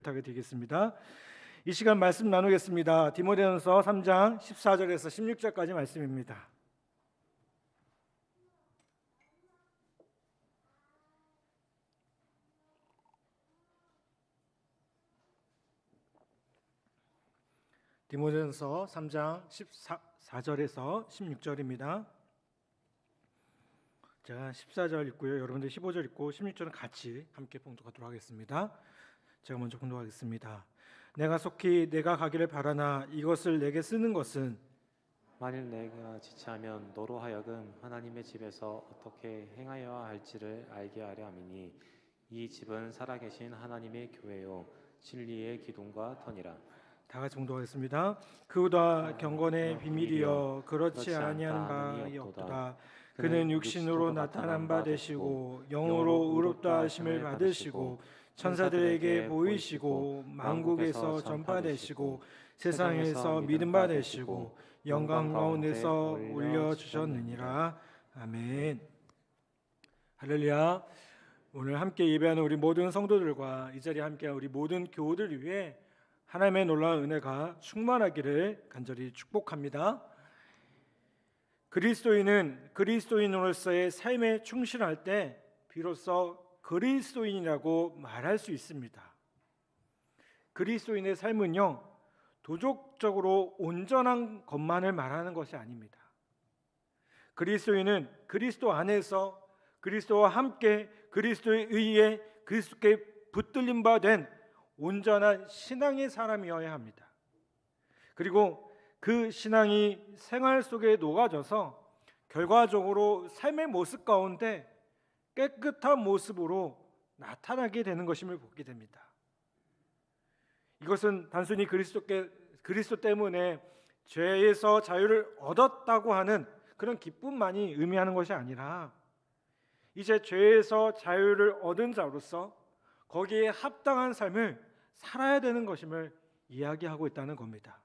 부탁을 드리겠습니다. 이 시간 말씀 나누겠습니다. 디모데전서 3장 14절에서 16절까지 말씀입니다. 디모데전서 3장 14절에서 16절입니다. 제가 14절 읽고요. 여러분들 15절 읽고 16절은 같이 함께 봉독하도록 하겠습니다. 제가 먼저 봉독하겠습니다. 내가 속히 내가 가기를 바라나 이것을 내게 쓰는 것은 만일 내가 지체하면 너로 하여금 하나님의 집에서 어떻게 행하여야 할지를 알게 하려 함이니 이 집은 살아계신 하나님의 교회요 진리의 기둥과 터니라. 다 같이 봉독하겠습니다. 그보다 경건의 비밀이여 그렇지 아니한 바이 없도다. 그는 육신으로 나타난 바 되시고 영으로 의롭다 하심을 받으시고 천사들에게 보이시고 만국에서 전파되시고 세상에서 믿음 받으시고 영광 가운데서 올려주셨느니라. 아멘. 할렐루야. 오늘 함께 예배하는 우리 모든 성도들과 이 자리에 함께한 우리 모든 교우들 위해 하나님의 놀라운 은혜가 충만하기를 간절히 축복합니다. 그리스도인은 그리스도인으로서의 삶에 충실할 때 비로소 그리스도인이라고 말할 수 있습니다. 그리스도인의 삶은요, 도덕적으로 온전한 것만을 말하는 것이 아닙니다. 그리스도인은 그리스도 안에서 그리스도와 함께 그리스도에 의해 그리스도께 붙들림 바 된 온전한 신앙의 사람이어야 합니다. 그리고 그 신앙이 생활 속에 녹아져서 결과적으로 삶의 모습 가운데 깨끗한 모습으로 나타나게 되는 것임을 보게 됩니다. 이것은 단순히 그리스도 때문에 죄에서 자유를 얻었다고 하는 그런 기쁨만이 의미하는 것이 아니라 이제 죄에서 자유를 얻은 자로서 거기에 합당한 삶을 살아야 되는 것임을 이야기하고 있다는 겁니다.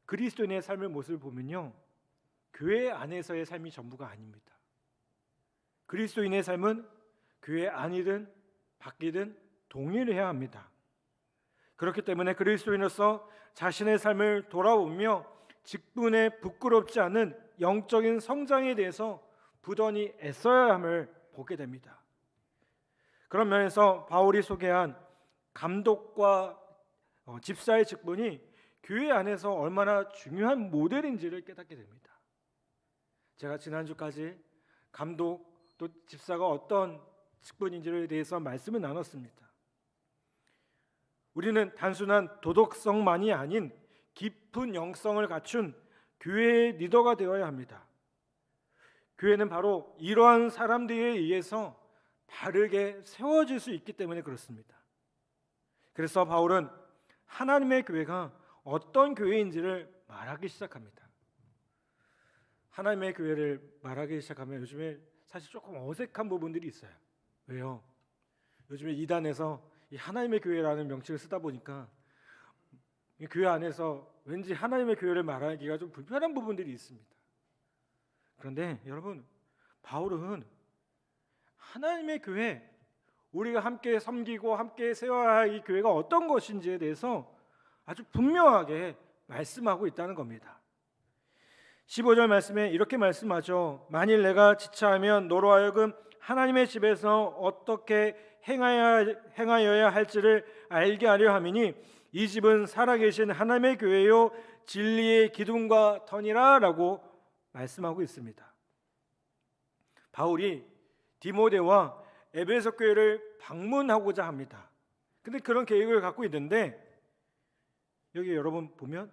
그리스도인의 삶의 모습을 보면요, 교회 안에서의 삶이 전부가 아닙니다. 그리스도인의 삶은 교회 안이든 밖이든 동일해야 합니다. 그렇기 때문에 그리스도인으로서 자신의 삶을 돌아보며 직분에 부끄럽지 않은 영적인 성장에 대해서 부단히 애써야 함을 보게 됩니다. 그런 면에서 바울이 소개한 감독과 집사의 직분이 교회 안에서 얼마나 중요한 모델인지를 깨닫게 됩니다. 제가 지난주까지 감독 또 집사가 어떤 직분인지에 대해서 말씀을 나눴습니다. 우리는 단순한 도덕성만이 아닌 깊은 영성을 갖춘 교회의 리더가 되어야 합니다. 교회는 바로 이러한 사람들에 의해서 바르게 세워질 수 있기 때문에 그렇습니다. 그래서 바울은 하나님의 교회가 어떤 교회인지를 말하기 시작합니다. 하나님의 교회를 말하기 시작하면 요즘에 사실 조금 어색한 부분들이 있어요. 왜요? 요즘에 이단에서 이 하나님의 교회라는 명칭을 쓰다 보니까 이 교회 안에서 왠지 하나님의 교회를 말하기가 좀 불편한 부분들이 있습니다. 그런데 여러분, 바울은 하나님의 교회, 우리가 함께 섬기고 함께 세워야 할 이 교회가 어떤 것인지에 대해서 아주 분명하게 말씀하고 있다는 겁니다. 15절 말씀에 이렇게 말씀하죠. 만일 내가 지체하면 너로 하여금 하나님의 집에서 어떻게 행하여야 할지를 알게 하려 함이니 이 집은 살아계신 하나님의 교회요 진리의 기둥과 터니라 라고 말씀하고 있습니다. 바울이 디모데와 에베소 교회를 방문하고자 합니다. 근데 그런 계획을 갖고 있는데 여기 여러분 보면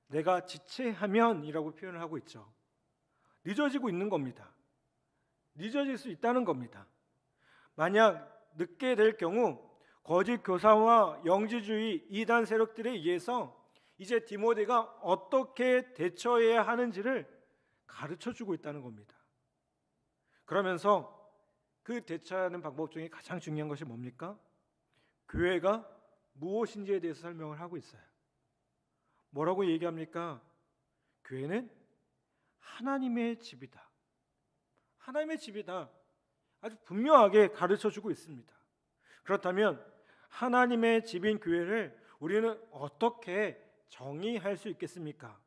내가 지체하면이라고 표현을 하고 있죠. 늦어지고 있는 겁니다. 늦어질 수 있다는 겁니다. 만약 늦게 될 경우 거짓 교사와 영지주의 이단 세력들에 의해서 이제 디모데가 어떻게 대처해야 하는지를 가르쳐주고 있다는 겁니다. 그러면서 그 대처하는 방법 중에 가장 중요한 것이 뭡니까? 교회가 무엇인지에 대해서 설명을 하고 있어요. 뭐라고 얘기합니까? 교회는 하나님의 집이다. 하나님의 집이다. 아주 분명하게 가르쳐주고 있습니다. 그렇다면 하나님의 집인 교회를 우리는 어떻게 정의할 수 있겠습니까?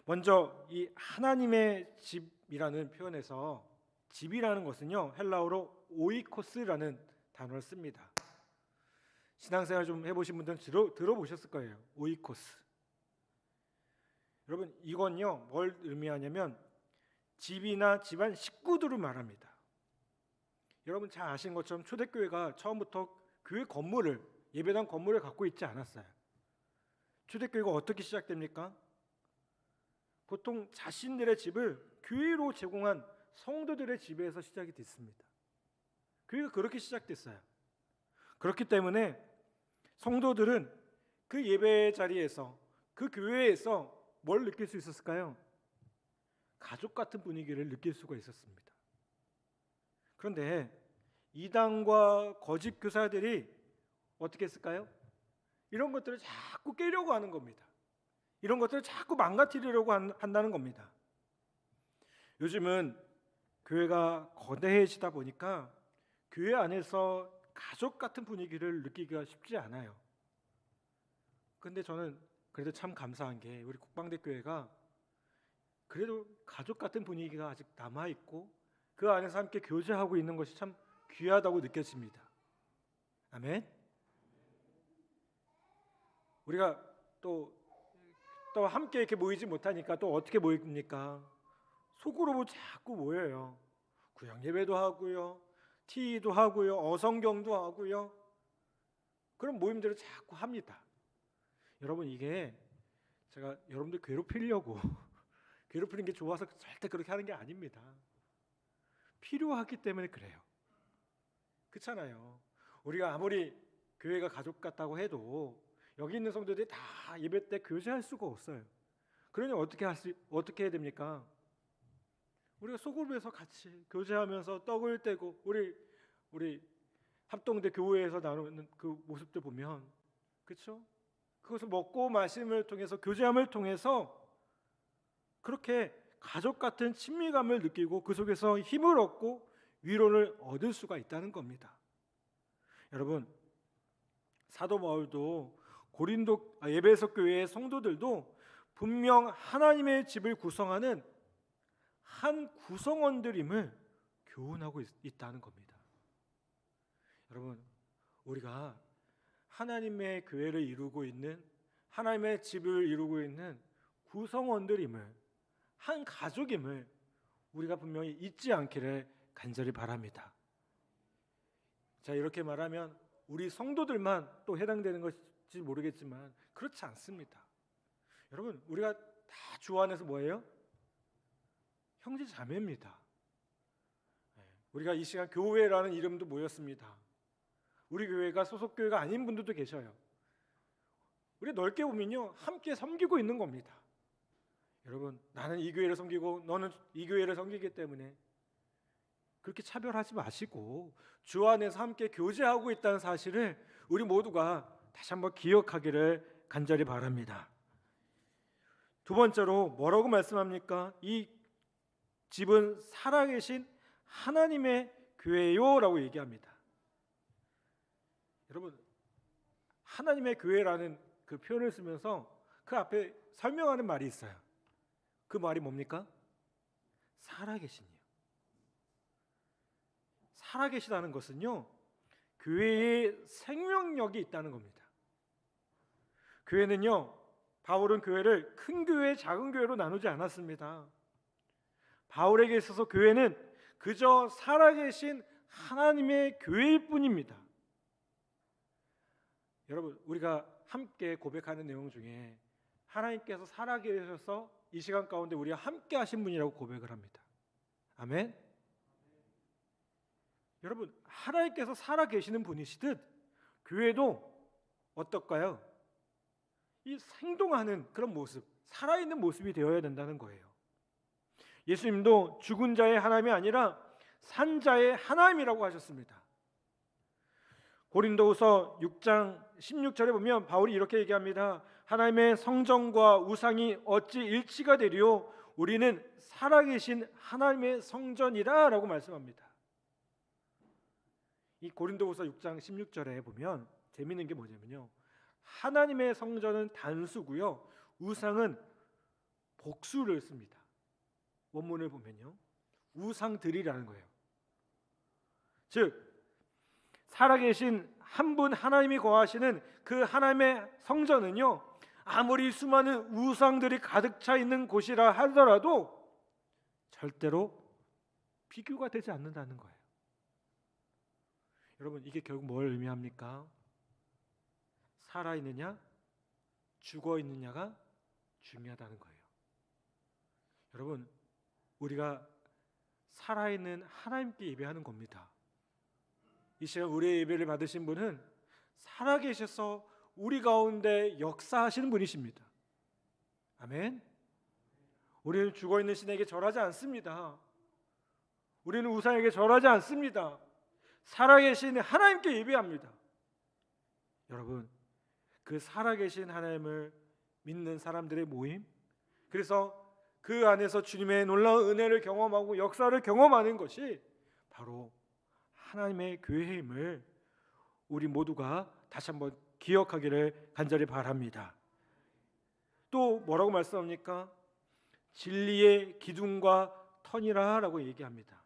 먼저 이 하나님의 집이라는 표현에서 집이라는 것은요, 헬라어로 오이코스라는 단어를 씁니다. 신앙생활 좀 해보신 분들은 들어보셨을 거예요. 오이코스. 여러분, 이건요 뭘 의미하냐면 집이나 집안 식구들을 말합니다. 여러분 잘 아시는 것처럼 초대교회가 처음부터 교회 건물을, 예배당 건물을 갖고 있지 않았어요. 초대교회가 어떻게 시작됩니까? 보통 자신들의 집을 교회로 제공한 성도들의 집에서 시작이 됐습니다. 교회가 그렇게 시작됐어요. 그렇기 때문에 성도들은 그 예배 자리에서, 그 교회에서 뭘 느낄 수 있었을까요? 가족 같은 분위기를 느낄 수가 있었습니다. 그런데 이단과 거짓 교사들이 어떻게 했을까요? 이런 것들을 자꾸 깨려고 하는 겁니다. 이런 것들을 자꾸 망가뜨리려고 한다는 겁니다. 요즘은 교회가 거대해지다 보니까 교회 안에서 가족 같은 분위기를 느끼기가 쉽지 않아요. 근데 저는 그래도 참 감사한 게 우리 국방대 교회가 그래도 가족 같은 분위기가 아직 남아있고 그 안에서 함께 교제하고 있는 것이 참 귀하다고 느껴집니다. 아멘. 우리가 또 함께 이렇게 모이지 못하니까 또 어떻게 모입니까? 소그룹으로 자꾸 모여요. 구역 예배도 하고요, 티도 하고요, 어성경도 하고요. 그런 모임들을 자꾸 합니다. 여러분, 이게 제가 여러분들 괴롭히려고 괴롭히는 게 좋아서 절대 그렇게 하는 게 아닙니다. 필요하기 때문에 그래요. 그렇잖아요. 우리가 아무리 교회가 가족 같다고 해도 여기 있는 성도들이 다 예배 때 교제할 수가 없어요. 그러니 어떻게 해야 됩니까? 우리가 소그룹에서 같이 교제하면서 떡을 떼고 우리 합동대 교회에서 나누는 그 모습들 보면, 그렇죠? 그것을 먹고 마심을 통해서, 교제함을 통해서 그렇게 가족 같은 친밀감을 느끼고 그 속에서 힘을 얻고 위로를 얻을 수가 있다는 겁니다. 여러분, 사도 바울도 에베소 교회의 성도들도 분명 하나님의 집을 구성하는 한 구성원들임을 교훈하고 있다는 겁니다. 여러분, 우리가 하나님의 교회를 이루고 있는, 하나님의 집을 이루고 있는 구성원들임을, 한 가족임을 우리가 분명히 잊지 않기를 간절히 바랍니다. 자, 이렇게 말하면 우리 성도들만 또 해당되는 것인지 모르겠지만 그렇지 않습니다. 여러분, 우리가 다 주 안에서 뭐예요? 형제 자매입니다. 우리가 이 시간 교회라는 이름도 모였습니다. 우리 교회가 소속 교회가 아닌 분들도 계셔요. 우리 넓게 보면요, 함께 섬기고 있는 겁니다. 여러분, 나는 이 교회를 섬기고 너는 이 교회를 섬기기 때문에 그렇게 차별하지 마시고 주 안에서 함께 교제하고 있다는 사실을 우리 모두가 다시 한번 기억하기를 간절히 바랍니다. 두 번째로 뭐라고 말씀합니까? 이 집은 살아계신 하나님의 교회요라고 얘기합니다. 여러분, 하나님의 교회라는 그 표현을 쓰면서 그 앞에 설명하는 말이 있어요. 그 말이 뭡니까? 살아계신이요. 살아계시다는 것은요, 교회에 생명력이 있다는 겁니다. 교회는요, 바울은 교회를 큰 교회, 작은 교회로 나누지 않았습니다. 바울에게 있어서 교회는 그저 살아계신 하나님의 교회일 뿐입니다. 여러분, 우리가 함께 고백하는 내용 중에 하나님께서 살아계셔서 이 시간 가운데 우리와 함께 하신 분이라고 고백을 합니다. 아멘. 여러분, 하나님께서 살아계시는 분이시듯 교회도 어떨까요? 이 생동하는 그런 모습, 살아있는 모습이 되어야 된다는 거예요. 예수님도 죽은 자의 하나님이 아니라 산 자의 하나님이라고 하셨습니다. 고린도후서 6장 16절에 보면 바울이 이렇게 얘기합니다. 하나님의 성전과 우상이 어찌 일치가 되리요? 우리는 살아계신 하나님의 성전이라 라고 말씀합니다. 이 고린도후서 6장 16절에 보면 재미있는 게 뭐냐면요, 하나님의 성전은 단수고요, 우상은 복수를 씁니다. 원문을 보면요, 우상들이라는 거예요. 즉 살아계신 한 분 하나님이 거하시는 그 하나님의 성전은요, 아무리 수많은 우상들이 가득 차 있는 곳이라 하더라도 절대로 비교가 되지 않는다는 거예요. 여러분, 이게 결국 뭘 의미합니까? 살아있느냐 죽어있느냐가 중요하다는 거예요. 여러분, 우리가 살아있는 하나님께 예배하는 겁니다. 이 시간 우리의 예배를 받으신 분은 살아계셔서 우리 가운데 역사하시는 분이십니다. 아멘. 우리는 죽어있는 신에게 절하지 않습니다. 우리는 우상에게 절하지 않습니다. 살아계신 하나님께 예배합니다. 여러분, 그 살아계신 하나님을 믿는 사람들의 모임, 그래서 그 안에서 주님의 놀라운 은혜를 경험하고 역사를 경험하는 것이 바로 하나님의 교회임을 우리 모두가 다시 한번 기억하기를 간절히 바랍니다. 또 뭐라고 말씀합니까? 진리의 기둥과 터니라 라고 얘기합니다.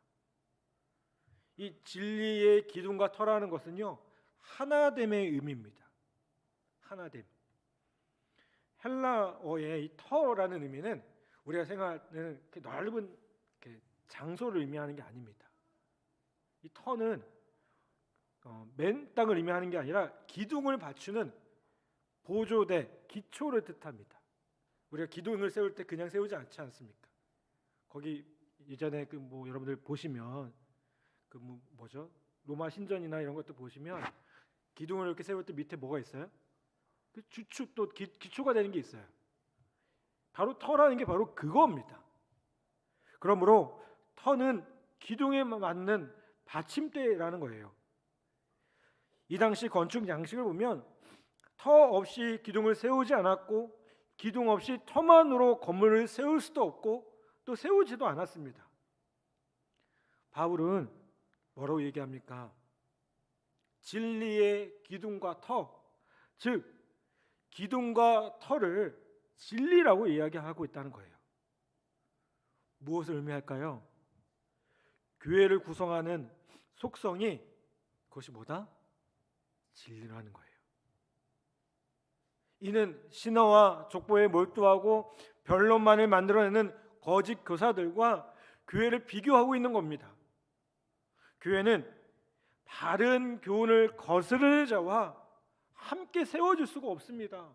이 진리의 기둥과 터라는 것은요, 하나됨의 의미입니다. 하나됨. 헬라어의 이 터라는 의미는 우리가 생각하는 넓은 장소를 의미하는 게 아닙니다. 이 터는 맨 땅을 의미하는 게 아니라 기둥을 받추는 보조대, 기초를 뜻합니다. 우리가 기둥을 세울 때 그냥 세우지 않지 않습니까? 거기 예전에 여러분들 보시면 뭐죠? 로마 신전이나 이런 것도 보시면 기둥을 이렇게 세울 때 밑에 뭐가 있어요? 그 주축, 또 기초가 되는 게 있어요. 바로 터라는 게 바로 그겁니다. 그러므로 터는 기둥에 맞는 받침대라는 거예요. 이 당시 건축 양식을 보면 터 없이 기둥을 세우지 않았고, 기둥 없이 터만으로 건물을 세울 수도 없고 또 세우지도 않았습니다. 바울은 뭐라고 얘기합니까? 진리의 기둥과 터, 즉 기둥과 터를 진리라고 이야기하고 있다는 거예요. 무엇을 의미할까요? 교회를 구성하는 속성이 그것이 뭐다? 진리라는 거예요. 이는 신화와 족보에 몰두하고 변론만을 만들어내는 거짓 교사들과 교회를 비교하고 있는 겁니다. 교회는 바른 교훈을 거스르는 자와 함께 세워질 수가 없습니다.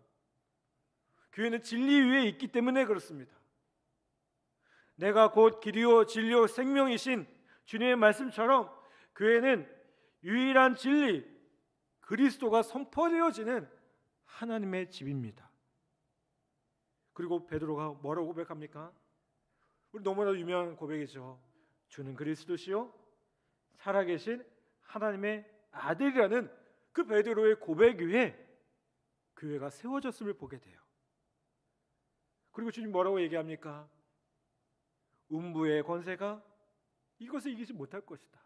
교회는 진리 위에 있기 때문에 그렇습니다. 내가 곧 길이요 진리요 생명이신 주님의 말씀처럼 교회는 유일한 진리, 그리스도가 선포되어지는 하나님의 집입니다. 그리고 베드로가 뭐라고 고백합니까? 우리 너무나도 유명한 고백이죠. 주는 그리스도시요 살아계신 하나님의 아들이라는 그 베드로의 고백 위에 교회가 세워졌음을 보게 돼요. 그리고 주님 뭐라고 얘기합니까? 음부의 권세가 이것을 이기지 못할 것이다.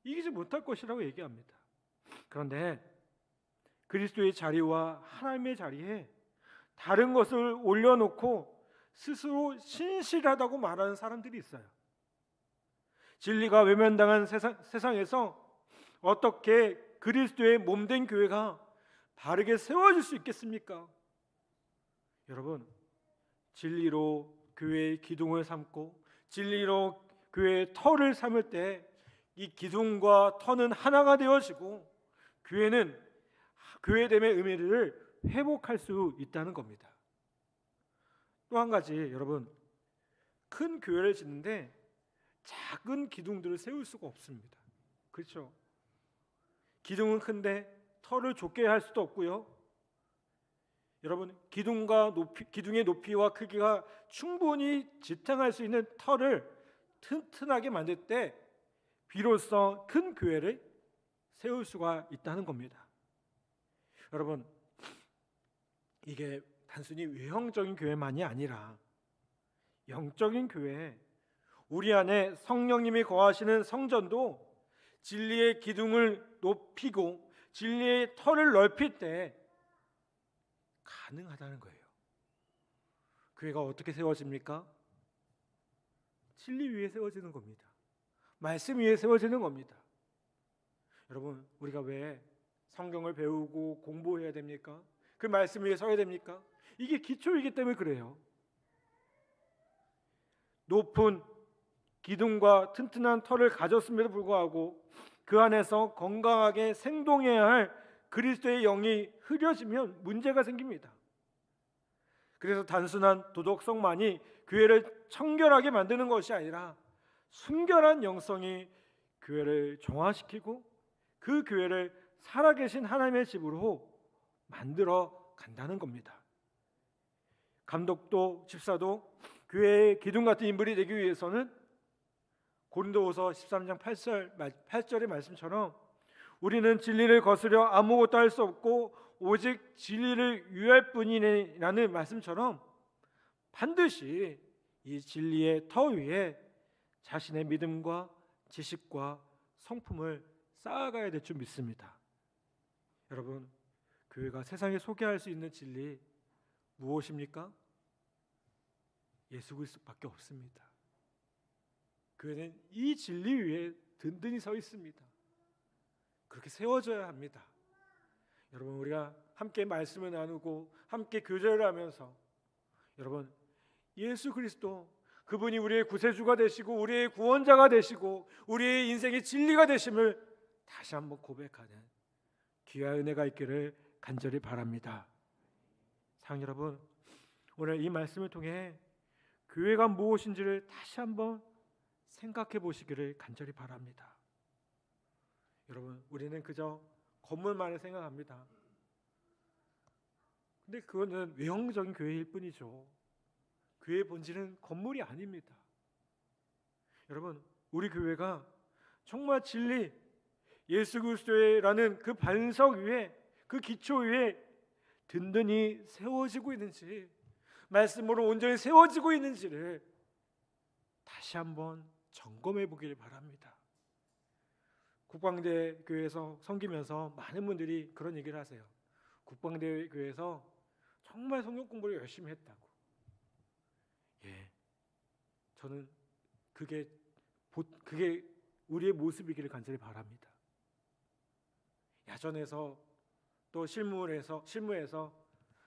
이기지 못할 것이라고 얘기합니다. 그런데 그리스도의 자리와 하나님의 자리에 다른 것을 올려놓고 스스로 신실하다고 말하는 사람들이 있어요. 진리가 외면당한 세상에서 어떻게 그리스도의 몸된 교회가 바르게 세워질 수 있겠습니까? 여러분, 진리로 교회의 기둥을 삼고 진리로 교회의 터를 삼을 때 이 기둥과 터는 하나가 되어지고 교회됨의 의미를 회복할 수 있다는 겁니다. 또 한 가지, 여러분, 큰 교회를 짓는데 작은 기둥들을 세울 수가 없습니다. 그렇죠? 기둥은 큰데 터를 좁게 할 수도 없고요. 여러분, 기둥의 높이와 크기가 충분히 지탱할 수 있는 터를 튼튼하게 만들 때 비로소 큰 교회를 세울 수가 있다는 겁니다. 여러분, 이게 단순히 외형적인 교회만이 아니라 영적인 교회, 우리 안에 성령님이 거하시는 성전도 진리의 기둥을 높이고 진리의 터를 넓힐 때 가능하다는 거예요. 교회가 어떻게 세워집니까? 진리 위에 세워지는 겁니다. 말씀 위에 세워지는 겁니다. 여러분, 우리가 왜 성경을 배우고 공부해야 됩니까? 그 말씀 위에 서야 됩니까? 이게 기초이기 때문에 그래요. 높은 기둥과 튼튼한 터를 가졌음에도 불구하고 그 안에서 건강하게 생동해야 할 그리스도의 영이 흐려지면 문제가 생깁니다. 그래서 단순한 도덕성만이 교회를 청결하게 만드는 것이 아니라 순결한 영성이 교회를 정화시키고 그 교회를 살아계신 하나님의 집으로 만들어 간다는 겁니다. 감독도 집사도 교회의 기둥 같은 인물이 되기 위해서는 고린도후서 13장 8절의 말씀처럼 우리는 진리를 거스려 아무것도 할 수 없고 오직 진리를 유할 뿐이라는 말씀처럼 반드시 이 진리의 터 위에 자신의 믿음과 지식과 성품을 쌓아가야 될 줄 믿습니다. 여러분, 교회가 세상에 소개할 수 있는 진리 무엇입니까? 예수 그리스도밖에 없습니다. 교회는 이 진리 위에 든든히 서 있습니다. 그렇게 세워져야 합니다. 여러분, 우리가 함께 말씀을 나누고 함께 교제를 하면서 여러분, 예수 그리스도 그분이 우리의 구세주가 되시고 우리의 구원자가 되시고 우리의 인생의 진리가 되심을 다시 한번 고백하는 귀한 은혜가 있기를 간절히 바랍니다. 사랑 여러분, 오늘 이 말씀을 통해 교회가 무엇인지를 다시 한번 생각해 보시기를 간절히 바랍니다. 여러분, 우리는 그저 건물만을 생각합니다. 근데 그거는 외형적인 교회일 뿐이죠. 교회의 본질은 건물이 아닙니다. 여러분, 우리 교회가 정말 진리 예수 그리스도라는 그 반석 위에 그 기초 위에 든든히 세워지고 있는지 말씀으로 온전히 세워지고 있는지를 다시 한번 점검해 보기를 바랍니다. 국방대 교회에서 섬기면서 많은 분들이 그런 얘기를 하세요. 국방대 교회에서 정말 성경 공부를 열심히 했다고. 예, 저는 그게 우리의 모습이기를 간절히 바랍니다. 야전에서 또 실무에서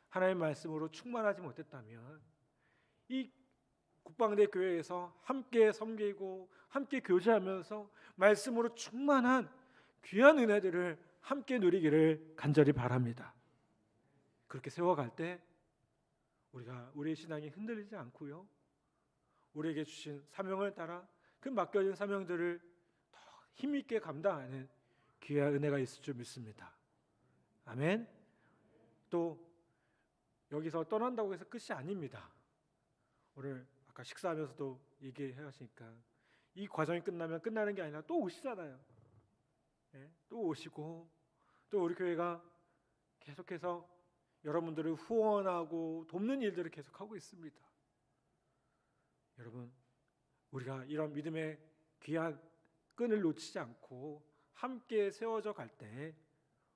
하나님의 말씀으로 충만하지 못했다면 이 국방대 교회에서 함께 섬기고 함께 교제하면서 말씀으로 충만한 귀한 은혜들을 함께 누리기를 간절히 바랍니다. 그렇게 세워갈 때 우리의 신앙이 흔들리지 않고요, 우리에게 주신 사명을 따라 그 맡겨진 사명들을 더 힘있게 감당하는 귀한 은혜가 있을 줄 믿습니다. 아멘. 또 여기서 떠난다고 해서 끝이 아닙니다. 오늘 아까 식사하면서도 얘기하시니까 이 과정이 끝나면 끝나는 게 아니라 또 오시잖아요. 예? 또 오시고 또 우리 교회가 계속해서 여러분들을 후원하고 돕는 일들을 계속하고 있습니다. 여러분, 우리가 이런 믿음의 귀한 끈을 놓치지 않고 함께 세워져 갈 때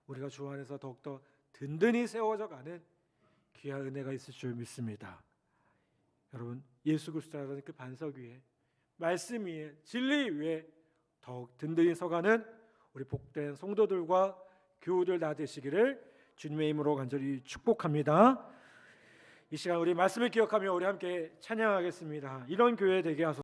우리가 주 안에서 더욱더 든든히 세워져 가는 귀한 은혜가 있을 줄 믿습니다. 여러분, 예수 그리스도라는 그 반석 위에 말씀 위에 진리 위에 더욱 든든히 서가는 우리 복된 성도들과 교우들 다 되시기를 주님의 이름으로 간절히 축복합니다. 이 시간 우리 말씀을 기억하며 우리 함께 찬양하겠습니다. 이런 교회 되게 하소서.